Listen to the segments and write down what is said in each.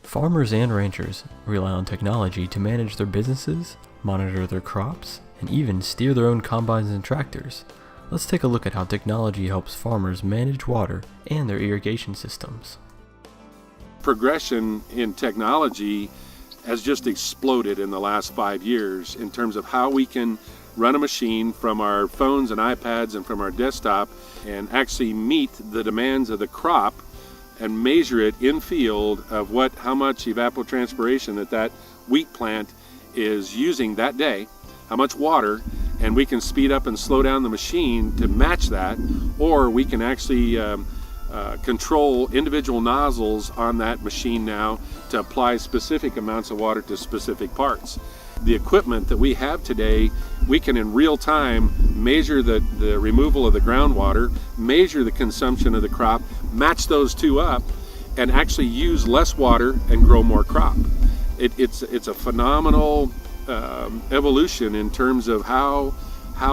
Farmers and ranchers rely on technology to manage their businesses, monitor their crops, and even steer their own combines and tractors. Let's take a look at how technology helps farmers manage water and their irrigation systems. Progression in technology has just exploded in the last 5 years in terms of how we can run a machine from our phones and iPads and from our desktop and actually meet the demands of the crop and measure it in field of how much evapotranspiration that wheat plant is using that day, how much water, and we can speed up and slow down the machine to match that, or we can actually control individual nozzles on that machine now to apply specific amounts of water to specific parts. The equipment that we have today, we can in real time measure the removal of the groundwater, measure the consumption of the crop, match those two up, and actually use less water and grow more crop. It's a phenomenal evolution in terms of how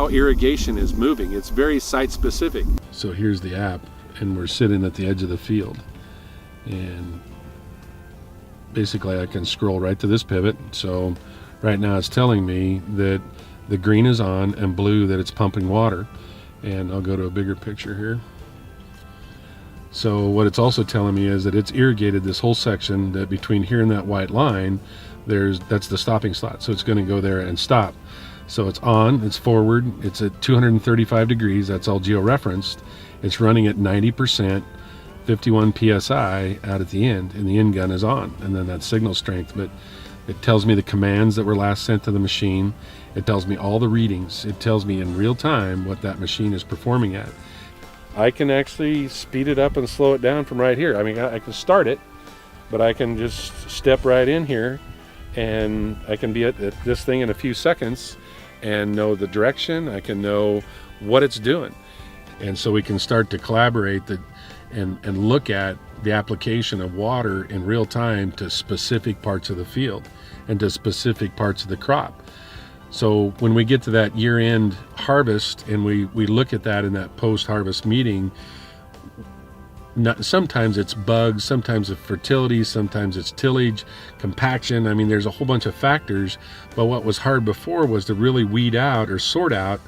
irrigation is moving. It's very site specific. So here's the app, and we're sitting at the edge of the field, and basically I can scroll right to this pivot. So right now it's telling me that the green is on and blue that it's pumping water, and I'll go to a bigger picture here. So what it's also telling me is that it's irrigated this whole section, that between here and that white line that's the stopping slot, so it's going to go there and stop. So it's on, it's forward, it's at 235 degrees, that's all georeferenced. It's running at 90%, 51 psi out at the end, and the end gun is on, and then that signal strength. But it tells me the commands that were last sent to the machine. It tells me all the readings. It tells me in real time what that machine is performing at. I can actually speed it up and slow it down from right here. I mean, I can start it, but I can just step right in here, and I can be at this thing in a few seconds and know the direction. I can know what it's doing. And so we can start to collaborate and look at the application of water in real time to specific parts of the field and to specific parts of the crop. So when we get to that year-end harvest and we look at that in that post-harvest meeting, sometimes it's bugs, sometimes it's fertility, sometimes it's tillage, compaction. I mean, there's a whole bunch of factors, but what was hard before was to really weed out or sort out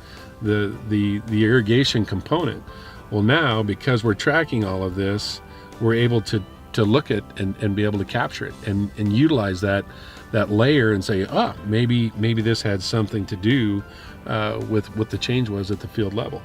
the irrigation component. Well, now, because we're tracking all of this, we're able to look at and be able to capture it and utilize that layer and say, maybe this had something to do with what the change was at the field level.